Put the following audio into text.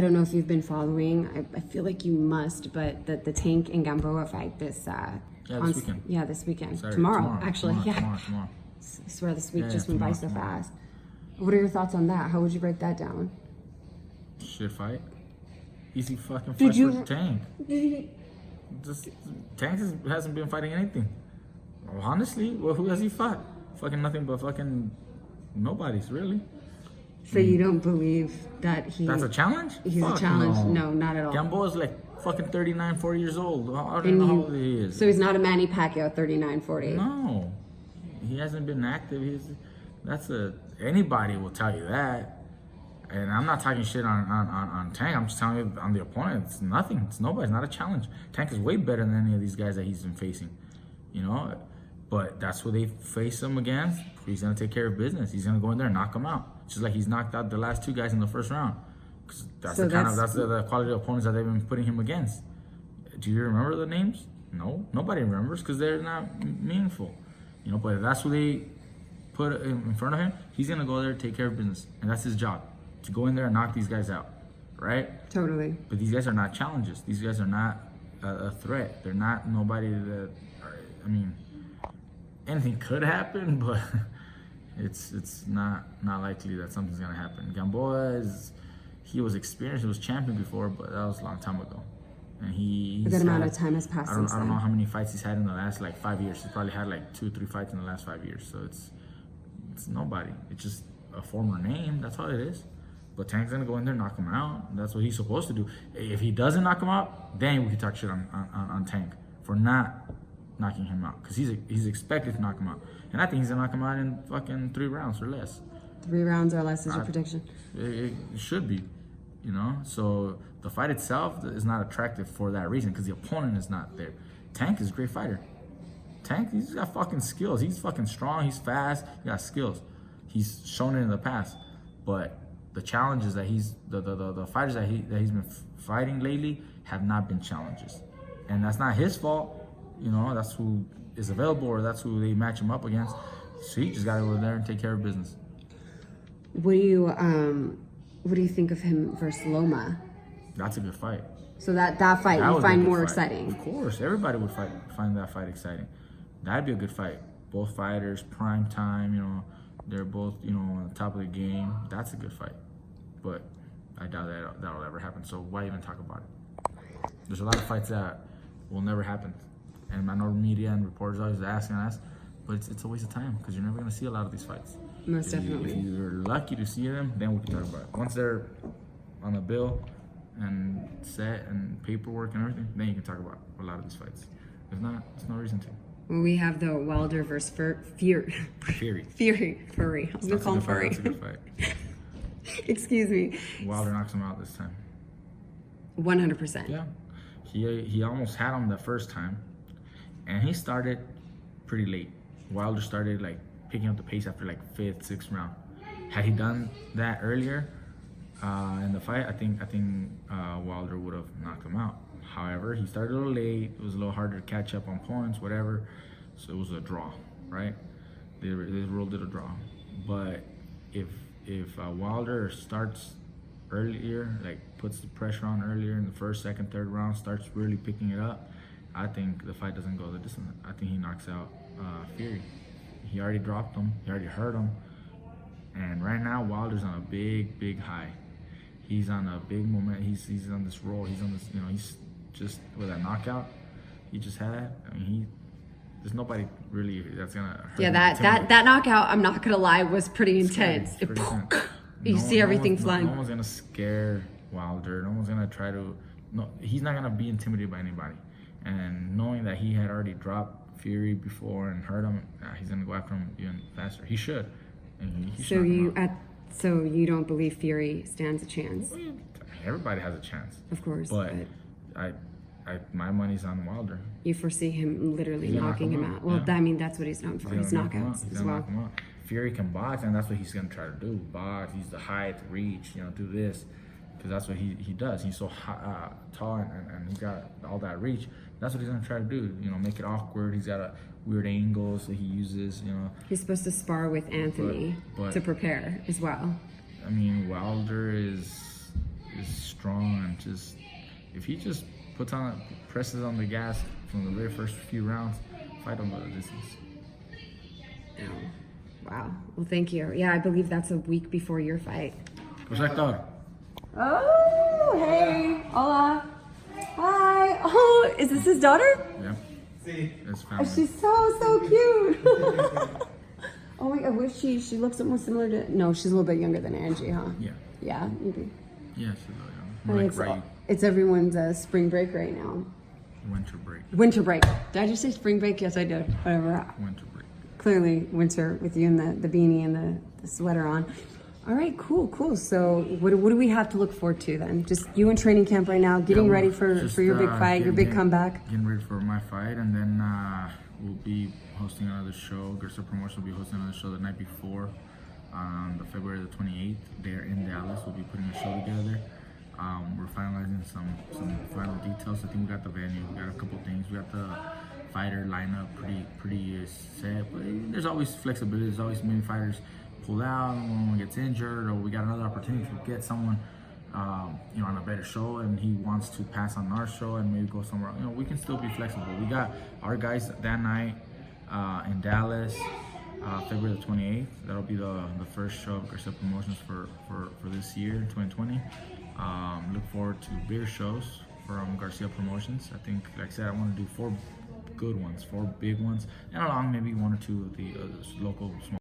don't know if you've been following. I feel like you must, but the Tank and Gamboa fight this this weekend. Yeah, this weekend. Sorry, tomorrow, actually. Tomorrow. I swear this week just went by so tomorrow. fast. What are your thoughts on that? How would you break that down? Shit fight. Easy fucking Did fight you- for Tank. Tank hasn't been fighting anything. Honestly, well, who has he fought? Fucking nothing but fucking nobody's, really. So you don't believe that That's a challenge? he's Fuck a challenge? No, No, not at all. Gamboa's like fucking 39, 40 years old. I don't know how old he is. So he's not a Manny Pacquiao 39, 40. No. He hasn't been active. Anybody will tell you that. And I'm not talking shit on Tank. I'm just telling you on the opponent. It's nothing. It's nobody. It's not a challenge. Tank is way better than any of these guys that he's been facing. You know? But that's who they face him against. He's going to take care of business. He's going to go in there and knock them out. Just like he's knocked out the last two guys in the first round. Because that's the quality of opponents that they've been putting him against. Do you remember the names? No. Nobody remembers because they're not meaningful. You know, but if that's who they put in front of him, he's going to go there and take care of business. And that's his job. To go in there and knock these guys out, right? Totally. But these guys are not challenges. These guys are not a threat. They're not nobody that. I mean, anything could happen, but it's not likely that something's gonna happen. Gamboa he was experienced. He was champion before, but that was a long time ago. And a good amount of time has passed since I don't then. know how many fights he's had in the last like 5 years. He's probably had like 2 or 3 fights in the last 5 years. So it's nobody. It's just a former name. That's all it is. But Tank's gonna go in there and knock him out. That's what he's supposed to do. If he doesn't knock him out, then we can talk shit on Tank for not knocking him out. Because he's expected to knock him out. And I think he's gonna knock him out in fucking 3 rounds or less. 3 rounds or less is your prediction? It should be, you know? So the fight itself is not attractive for that reason because the opponent is not there. Tank is a great fighter. Tank, he's got fucking skills. He's fucking strong. He's fast. He got skills. He's shown it in the past. But the challenges that the fighters that he's been fighting lately have not been challenges, and that's not his fault. You know, that's who is available or that's who they match him up against. So he just got to go there and take care of business. What do you think of him versus Loma? That's a good fight. So that fight you find more exciting? Of course, everybody would find that fight exciting. That'd be a good fight. Both fighters, prime time. You know, they're both on the top of the game. That's a good fight. But I doubt that'll ever happen. So why even talk about it? There's a lot of fights that will never happen, and I know media and reporters always asking us, but it's a waste of time because you're never gonna see a lot of these fights. Most definitely. If you're lucky to see them, then we can talk about it. Once they're on the bill and set and paperwork and everything, then you can talk about a lot of these fights. If not, there's no reason to. Well, we have the Wilder versus Fury. Furry. I was gonna call him Furry. That's a good fight. Excuse me. Wilder knocks him out this time. 100%. Yeah. He almost had him the first time, and he started pretty late. Wilder started like picking up the pace after like 5th, 6th round. Had he done that earlier in the fight, I think Wilder would have knocked him out. However, he started a little late. It was a little harder to catch up on points, whatever. So it was a draw, right? They ruled it a draw. But if Wilder starts earlier, like puts the pressure on earlier in the 1st, 2nd, 3rd round, starts really picking it up, I think the fight doesn't go the distance. I think he knocks out Fury. He already dropped him. He already hurt him. And right now, Wilder's on a big high. He's on a big moment. He's on this roll. He's on this, he's just with that knockout he just had. I mean, there's nobody really that's gonna hurt him. that knockout, I'm not gonna lie, was pretty intense. Pretty intense. You see everything flying. No one's gonna scare Wilder. No one's gonna try to. No, he's not gonna be intimidated by anybody. And knowing that he had already dropped Fury before and hurt him, he's gonna go after him even faster. He should. And he should. So you don't believe Fury stands a chance? Everybody has a chance. Of course. But my money's on Wilder. You foresee him literally knocking him out. Well, yeah. I mean, that's what he's known for. His knockouts as well. Knock him out. Fury can box, and that's what he's going to try to do. Box, he's the height, reach, do this. Because that's what he does. He's so tall, and he's got all that reach. That's what he's going to try to do. Make it awkward. He's got a weird angle, so he uses, He's supposed to spar with Anthony to prepare as well. I mean, Wilder is strong and just if he just presses on the gas from the very first few rounds, fight him at a distance. Oh, wow. Well, thank you. Yeah, I believe that's a week before your fight. Protector. Oh, hey. Hola. Hi. Oh, is this his daughter? Yeah. It's Oh, family. she's so cute. Oh my God, I wish she looks almost similar to, no, she's a little bit younger than Angie, huh? Yeah. Yeah, maybe. Yeah, she's a little young. I More mean, like right it's everyone's spring break right now. winter break. Winter break. Did I just say spring break? Yes, I did. Whatever. Winter break. Clearly winter with you and the beanie and the sweater on. All right, cool. So what do we have to look forward to then? Just you in training camp right now, getting ready for your big fight, your big comeback? Getting ready for my fight, and then we'll be hosting another show. Garcia Promotion will be hosting another show the night before, on the February the 28th. There in Dallas, we'll be putting a show together. We're finalizing some final details. I think we got the venue, we got a couple things, we got the fighter lineup pretty set. But there's always flexibility. There's always many fighters pull out when one gets injured, or we got another opportunity to get someone on a better show and he wants to pass on our show and maybe go somewhere else. We can still be flexible. We got our guys that night in Dallas, February the 28th. That'll be the first show of Garcia Promotions for this year, 2020. Look forward to bigger shows from Garcia Promotions. I think, like I said, I want to do 4 good ones, 4 big ones, and along maybe 1 or 2 of the local small